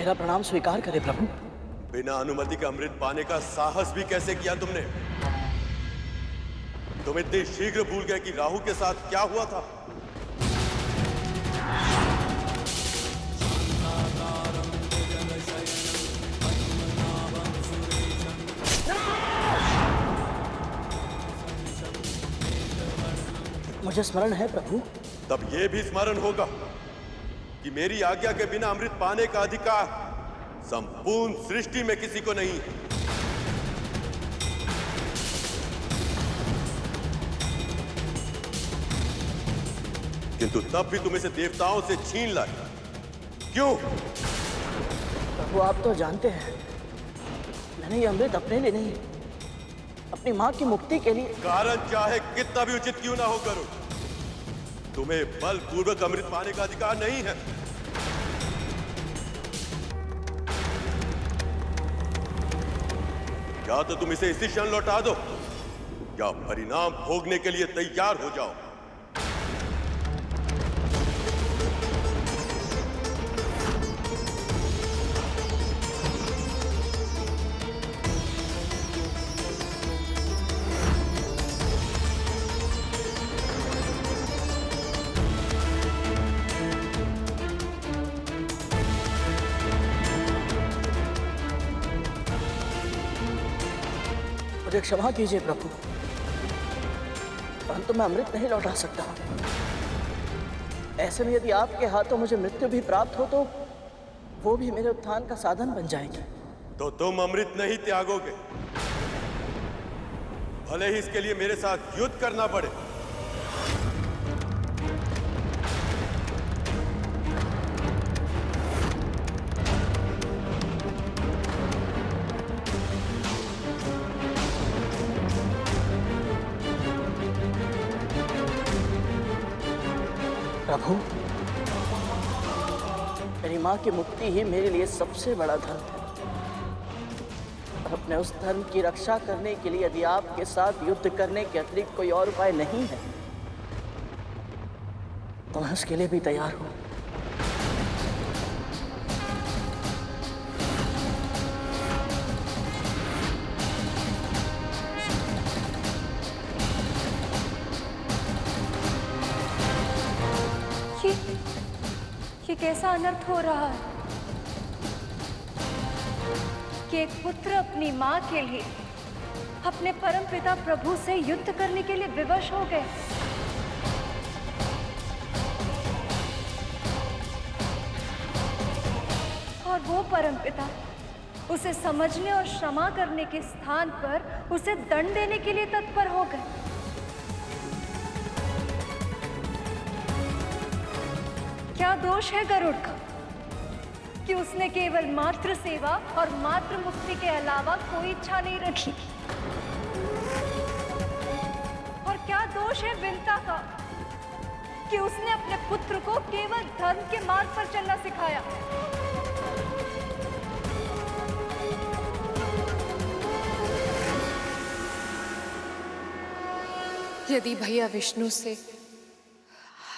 मेरा प्रणाम स्वीकार करें प्रभु। बिना अनुमति के अमृत पाने का साहस भी कैसे किया तुमने? तुम इतनी शीघ्र भूल गए कि राहु के साथ क्या हुआ था? मुझे स्मरण है प्रभु। तब यह भी स्मरण होगा कि मेरी आज्ञा के बिना अमृत पाने का अधिकार संपूर्ण सृष्टि में किसी को नहीं है। किंतु तब भी तुम इसे देवताओं से छीन लाए। क्यों? प्रभु आप तो जानते हैं मैंने ये अमृत अपने लिए नहीं, अपनी मां की मुक्ति के लिए। कारण चाहे कितना भी उचित क्यों ना हो करो, तुम्हें बलपूर्वक अमृत पाने का अधिकार नहीं है। या तो तुम इसे इसी क्षण लौटा दो या परिणाम भोगने के लिए तैयार हो जाओ। मुझे क्षमा कीजिए प्रभु, परंतु मैं अमृत नहीं लौटा सकता। ऐसे में यदि आपके हाथों मुझे मृत्यु भी प्राप्त हो तो वो भी मेरे उत्थान का साधन बन जाएगी। तो तुम अमृत नहीं त्यागोगे, भले ही इसके लिए मेरे साथ युद्ध करना पड़े। प्रभु मेरी मां की मुक्ति ही मेरे लिए सबसे बड़ा धर्म है। और अपने उस धर्म की रक्षा करने के लिए यदि आपके साथ युद्ध करने के अतिरिक्त कोई और उपाय नहीं है तो मैं उसके लिए भी तैयार हूं। ये कैसा अनर्थ हो रहा है कि एक पुत्र अपनी मां के लिए अपने परमपिता प्रभु से युद्ध करने के लिए विवश हो गए। और वो परमपिता उसे समझने और क्षमा करने के स्थान पर उसे दंड देने के लिए तत्पर हो गए। क्या दोष है गरुड़ का कि उसने केवल मातृ सेवा और मातृ मुक्ति के अलावा कोई इच्छा नहीं रखी? और क्या दोष है विंता का कि उसने अपने पुत्र को केवल धर्म के मार्ग पर चलना सिखाया? यदि भैया विष्णु से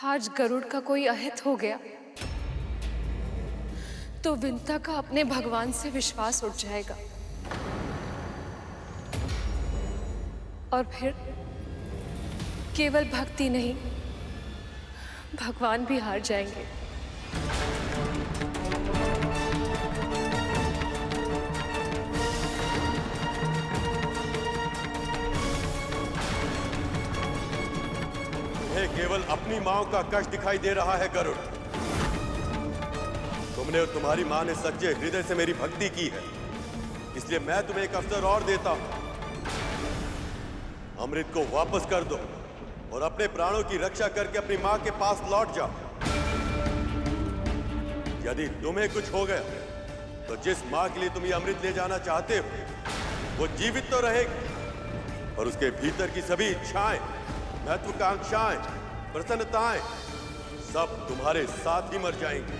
आज गरुड़ का कोई अहित हो गया तो विंता का अपने भगवान से विश्वास उठ जाएगा और फिर केवल भक्ति नहीं भगवान भी हार जाएंगे। केवल अपनी मां का कष्ट दिखाई दे रहा है गरुड़। तुमने और तुम्हारी मां ने सच्चे हृदय से मेरी भक्ति की है, इसलिए मैं तुम्हें एक अवसर और देता हूं। अमृत को वापस कर दो और अपने प्राणों की रक्षा करके अपनी मां के पास लौट जाओ। यदि तुम्हें कुछ हो गया तो जिस मां के लिए तुम ये अमृत ले जाना चाहते हो वो जीवित तो रहेगी और उसके भीतर की सभी इच्छाएं, महत्वाकांक्षाएं, प्रसन्नताएं सब तुम्हारे साथ ही मर जाएंगी।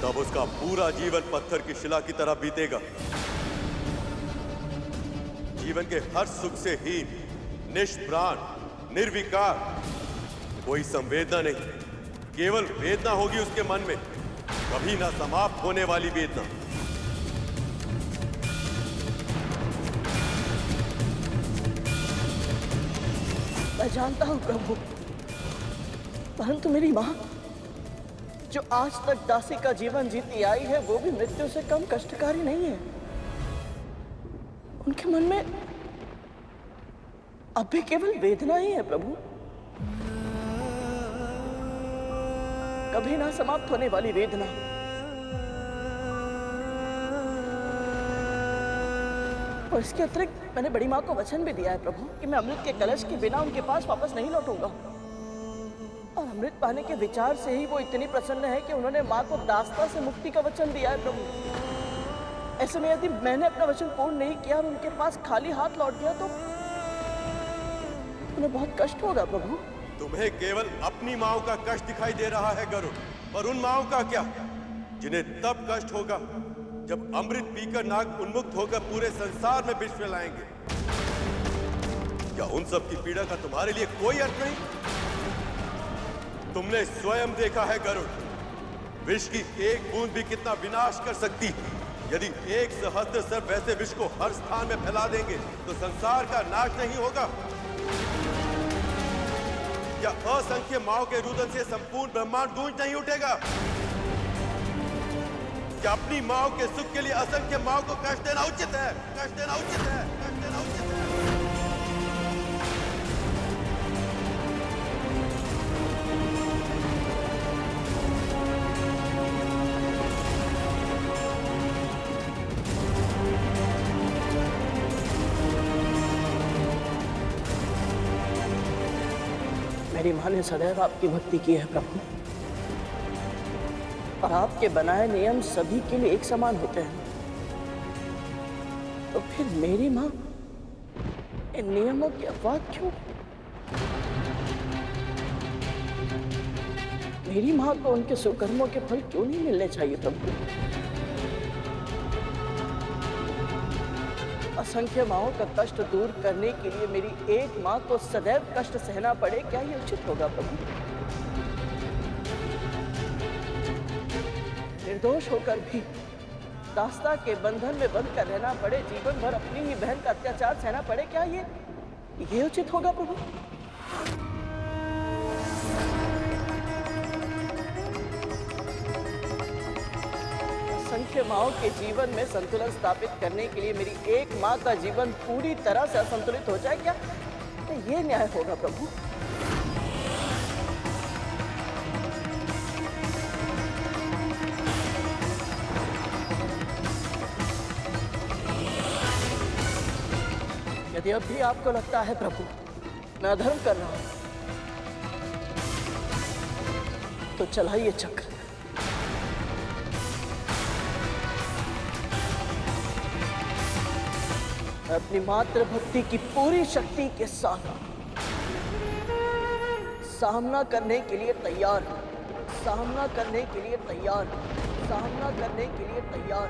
तब उसका पूरा जीवन पत्थर की शिला की तरह बीतेगा। जीवन के हर सुख से हीन, निष्प्राण, निर्विकार, कोई संवेदना नहीं, केवल वेदना होगी उसके मन में, कभी ना समाप्त होने वाली वेदना। मैं जानता हूं प्रभु, परंतु मेरी मां जो आज तक दासी का जीवन जीती आई है वो भी मृत्यु से कम कष्टकारी नहीं है। उनके मन में अब भी केवल वेदना ही है प्रभु, कभी ना समाप्त होने वाली वेदना। और इसके अतिरिक्त मैंने बड़ी माँ को वचन भी दिया है प्रभु कि मैं अमृत के कलश के बिना उनके पास वापस नहीं लौटूंगा। और अमृत पाने के विचार से ही वो इतनी प्रसन्न है कि उन्होंने माँ को दास्ता से मुक्ति का वचन दिया है प्रभु। ऐसे में यदि मैंने अपना वचन पूर्ण नहीं किया और उनके पास खाली हाथ लौट गया तो उन्हें बहुत कष्ट होगा प्रभु। तुम्हें केवल अपनी माओ का कष्ट दिखाई दे रहा है गरुड़, पर उन माओ का क्या, जिन्हें तब कष्ट होगा जब अमृत पीकर नाग उन्मुक्त होकर पूरे संसार में विष फैलाएंगे। क्या उन सब की पीड़ा का तुम्हारे लिए कोई अर्थ नहीं? तुमने स्वयं देखा है गरुड़, विष की एक बूंद भी कितना विनाश कर सकती है। यदि 1 सहस्त्र सर्प वैसे विष को हर स्थान में फैला देंगे तो संसार का नाश नहीं होगा। या असंख्य माओ के रुदन से संपूर्ण ब्रह्मांड गूंज नहीं उठेगा? क्या अपनी माओ के सुख के लिए असंख्य माओ को कष्ट देना उचित है? कष्ट देना उचित है? कष्ट देना उचित है? मेरी माँ ने सदैव आपकी भक्ति की है प्रभु, और आपके बनाए नियम सभी के लिए एक समान होते हैं। तो फिर मेरी माँ इन नियमों की अपवाद क्यों? मेरी माँ को उनके सुकर्मों के फल क्यों नहीं मिलने चाहिए प्रभु? असंख्य माओं का कष्ट दूर करने के लिए मेरी एक माँ को सदैव कष्ट सहना पड़े, क्या ये उचित होगा प्रभु? निर्दोष होकर भी दास्ता के बंधन में बंध कर रहना पड़े, जीवन भर अपनी ही बहन का अत्याचार सहना पड़े, क्या ये उचित होगा प्रभु? असंख्य माओं के जीवन में संतुलन स्थापित करने के लिए मेरी एक माँ का जीवन पूरी तरह से असंतुलित हो जाए, क्या ये न्याय होगा प्रभु? यदि अब भी आपको लगता है प्रभु मैं अधर्म कर रहा हूं, तो चलाइए चक्र। अपनी मातृ भक्ति की पूरी शक्ति के साथ सामना करने के लिए तैयार, सामना करने के लिए तैयार, सामना करने के लिए तैयार।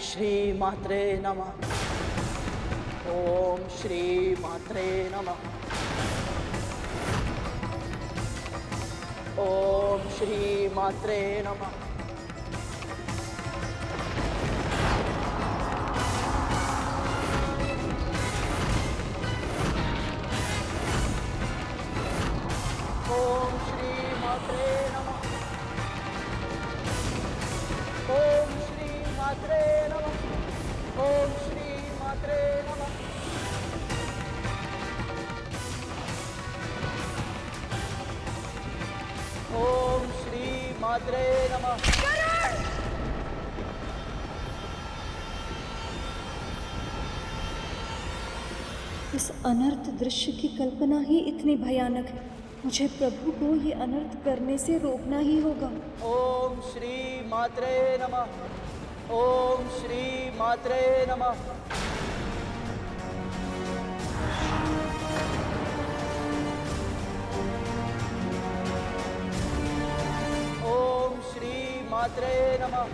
श्री मात्रे नमः। ओम श्री मात्रे नमः। ओम श्री मात्रे नमः। ओम श्री मात्रे नमः। ओम श्री मात्रे नमः। ओम श्री मात्रे नमः। ओम श्री मात्रे नमः। इस अनर्थ दृश्य की कल्पना ही इतनी भयानक है। मुझे प्रभु को ये अनर्थ करने से रोकना ही होगा। ओम श्री मात्रे नमः। ओम श्री मात्रे नमः। ओम श्री मात्रे नमः।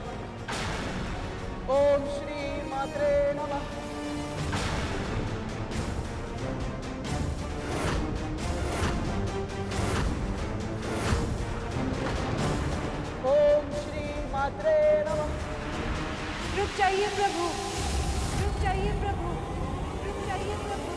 ओम श्री मात्रे नमः। ओम श्री मात्रे नमः। रुक जाइए प्रभु, रुक जाइए प्रभु, रुक जाइए प्रभु।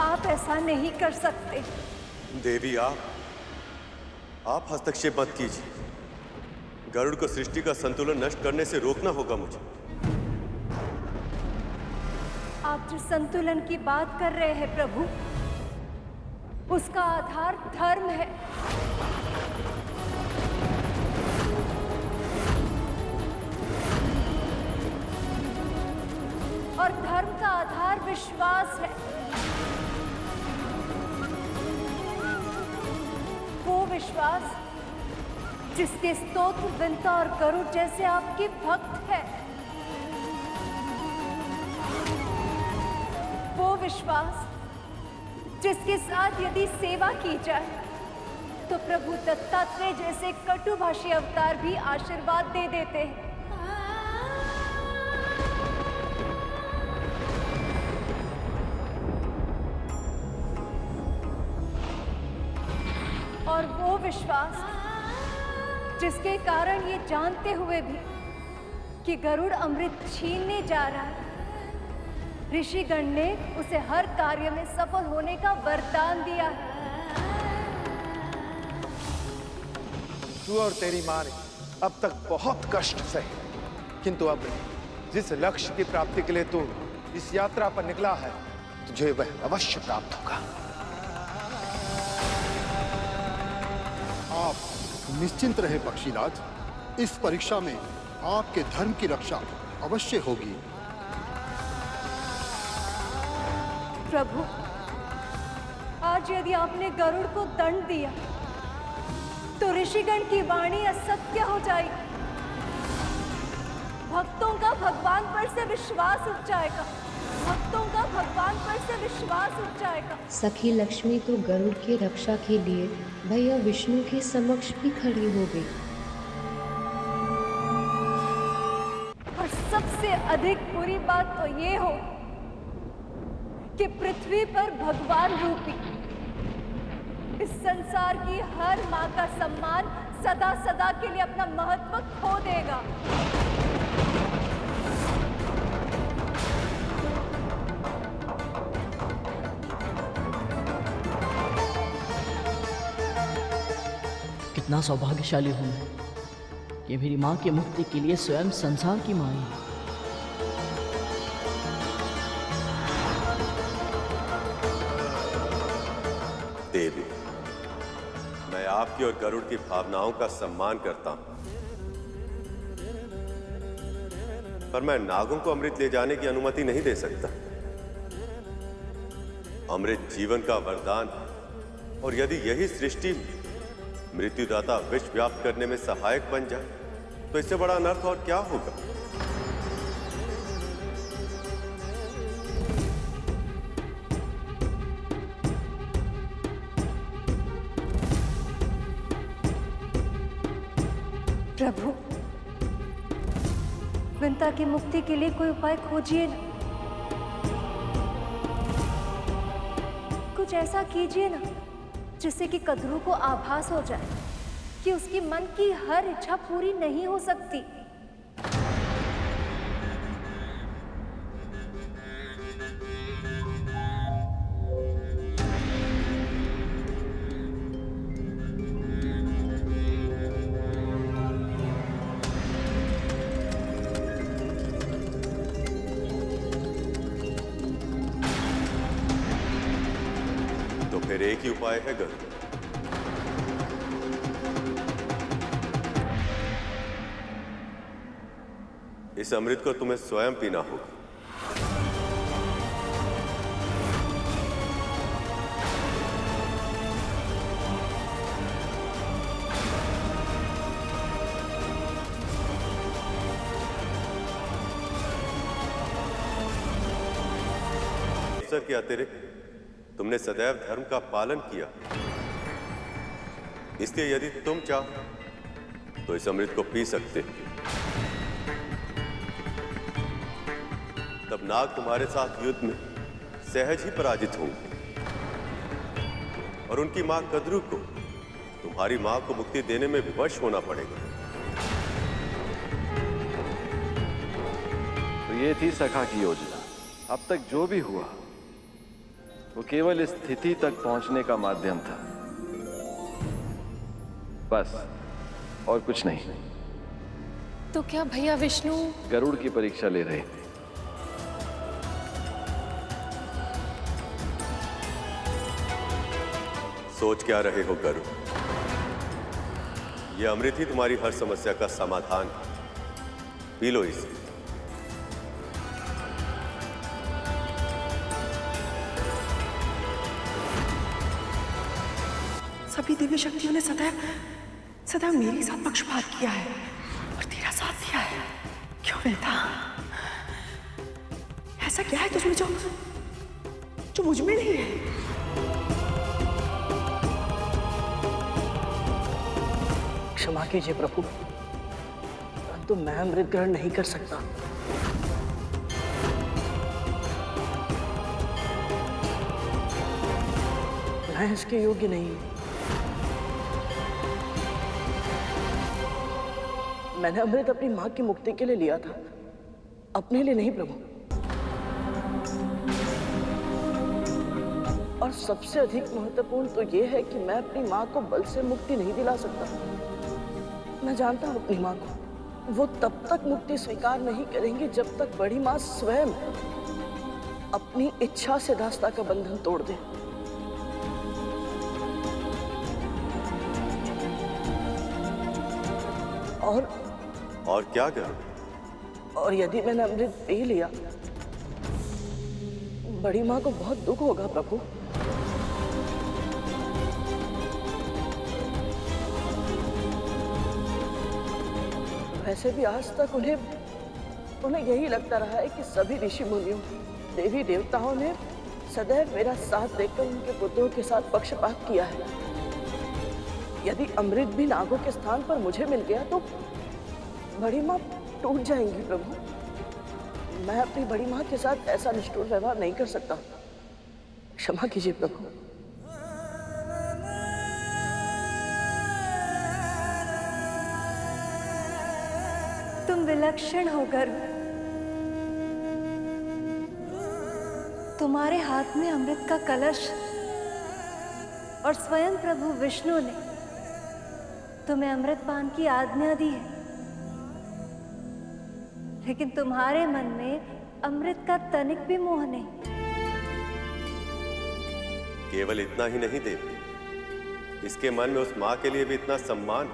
आप ऐसा नहीं कर सकते। देवी, आप हस्तक्षेप मत कीजिए। गरुड़ को सृष्टि का संतुलन नष्ट करने से रोकना होगा मुझे। आप जिस संतुलन की बात कर रहे हैं प्रभु, उसका आधार धर्म है। और धर्म का आधार विश्वास है। वो विश्वास जिसके स्तोत्र विंता और गरुड़ जैसे आपके भक्त हैं। वो विश्वास जिसके साथ यदि सेवा की जाए तो प्रभु दत्तात्रेय जैसे कटुभाषी अवतार भी आशीर्वाद दे देते हैं। और वो विश्वास जिसके कारण ये जानते हुए भी कि गरुड़ अमृत छीनने जा रहा है, ऋषिगण ने उसे हर कार्य में सफल होने का वरदान दिया है। तू और तेरी माँ ने अब तक बहुत कष्ट सहे, किंतु अब जिस लक्ष्य की प्राप्ति के लिए तू इस यात्रा पर निकला है, तुझे वह अवश्य प्राप्त होगा। आप निश्चिंत रहे पक्षीराज, इस परीक्षा में आपके धर्म की रक्षा अवश्य होगी। प्रभु, आज यदि आपने गरुड़ को दंड दिया तो ऋषिगण की वाणी असत्य हो जाएगी। भक्तों का भगवान पर से विश्वास उठ जाएगा। भक्तों का भगवान पर से विश्वास उठ जाएगा। सखी लक्ष्मी तो गरुड़ की रक्षा के लिए भैया विष्णु के समक्ष भी खड़ी हो गई। और सबसे अधिक बुरी बात तो ये हो कि पृथ्वी पर भगवान रूपी इस संसार की हर माँ का सम्मान सदा सदा के लिए अपना महत्व खो देगा। कितना सौभाग्यशाली हूं मैं कि मेरी माँ की मुक्ति के लिए स्वयं संसार की माँ है। देवी, मैं आपकी और गरुड़ की भावनाओं का सम्मान करता हूं, पर मैं नागों को अमृत ले जाने की अनुमति नहीं दे सकता। अमृत जीवन का वरदान है, और यदि यही सृष्टि मृत्युदाता विष व्याप्त करने में सहायक बन जाए तो इससे बड़ा अनर्थ और क्या होगा। प्रभु, विंता की मुक्ति के लिए कोई उपाय खोजिए ना। कुछ ऐसा कीजिए ना जिससे कि कद्रू को आभास हो जाए कि उसकी मन की हर इच्छा पूरी नहीं हो सकती। फिर एक ही उपाय है गरुड़। इस अमृत को तुम्हें स्वयं पीना होगा। अवसर के अतिरिक्त तुमने सदैव धर्म का पालन किया, इसलिए यदि तुम चाहो तो इस अमृत को पी सकते हो। तब नाग तुम्हारे साथ युद्ध में सहज ही पराजित होंगे और उनकी मां कद्रू को तुम्हारी मां को मुक्ति देने में विवश होना पड़ेगा। तो ये थी सखा की योजना। अब तक जो भी हुआ वो केवल इस स्थिति तक पहुंचने का माध्यम था, बस और कुछ नहीं। तो क्या भैया विष्णु गरुड़ की परीक्षा ले रहे थे? सोच क्या रहे हो गरुड़? यह अमृत ही तुम्हारी हर समस्या का समाधान है। पी लो इसे। सभी दिव्य शक्तियों ने सदैव सदैव मेरे साथ पक्षपात किया है और तेरा साथ दिया है। क्यों बेटा? ऐसा क्या है तुझमें जो मुझ में नहीं है? क्षमा कीजिए प्रभु, परंतु मैं अमृत ग्रहण नहीं कर सकता। मैं इसके योग्य नहीं हूं। मैंने अमृत अपनी मां की मुक्ति के लिए लिया था, अपने लिए नहीं प्रभु। और सबसे अधिक महत्वपूर्ण तो यह है कि मैं अपनी मां को बल से मुक्ति नहीं दिला सकता। मैं जानता हूं अपनी मां को, वो तब तक मुक्ति स्वीकार नहीं करेंगे जब तक बड़ी मां स्वयं अपनी इच्छा से दास्ता का बंधन तोड़ दे। और क्या करूं? और यदि मैंने अमृत पी लिया, बड़ी मां को बहुत दुख होगा प्रभु। वैसे भी आज तक उन्हें यही लगता रहा है कि सभी ऋषि मुनियों, देवी देवताओं ने सदैव मेरा साथ देकर उनके पुत्रों के साथ पक्षपात किया है। यदि अमृत भी नागों के स्थान पर मुझे मिल गया तो बड़ी मां टूट जाएंगी प्रभु। मैं अपनी बड़ी मां के साथ ऐसा निष्ठुर व्यवहार नहीं कर सकता। क्षमा कीजिए प्रभु। तुम विलक्षण हो गरुड़। तुम्हारे हाथ में अमृत का कलश और स्वयं प्रभु विष्णु ने तुम्हें अमृतपान की आज्ञा दी है, लेकिन तुम्हारे मन में अमृत का तनिक भी मोह नहीं। केवल इतना ही नहीं देवी, इसके मन में उस मां के लिए भी इतना सम्मान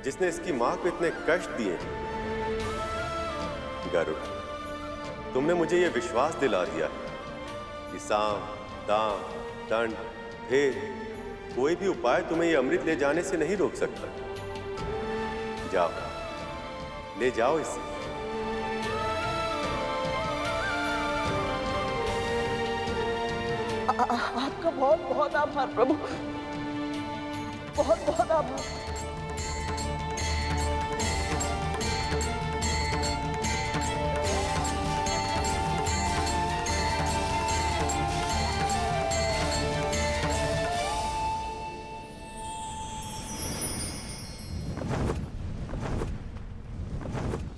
जिसने इसकी मां को इतने कष्ट दिए। गरुड़, तुमने मुझे यह विश्वास दिला दिया कि साम, दाम, दंड, भेद, कोई भी उपाय तुम्हें यह अमृत ले जाने से नहीं रोक सकता। जाओ, ले जाओ इसे। आपका बहुत बहुत आभार प्रभु, बहुत बहुत आभार।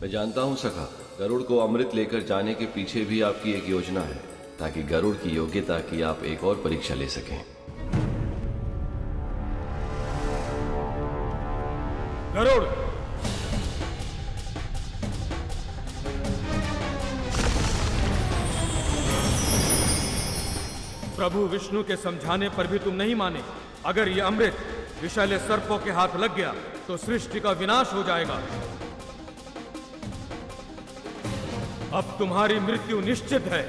मैं जानता हूं सखा, गरुड़ को अमृत लेकर जाने के पीछे भी आपकी एक योजना है, ताकि गरुड़ की योग्यता की आप एक और परीक्षा ले सकें। गरुड़, प्रभु विष्णु के समझाने पर भी तुम नहीं माने। अगर ये अमृत विषैले सर्पों के हाथ लग गया तो सृष्टि का विनाश हो जाएगा। अब तुम्हारी मृत्यु निश्चित है।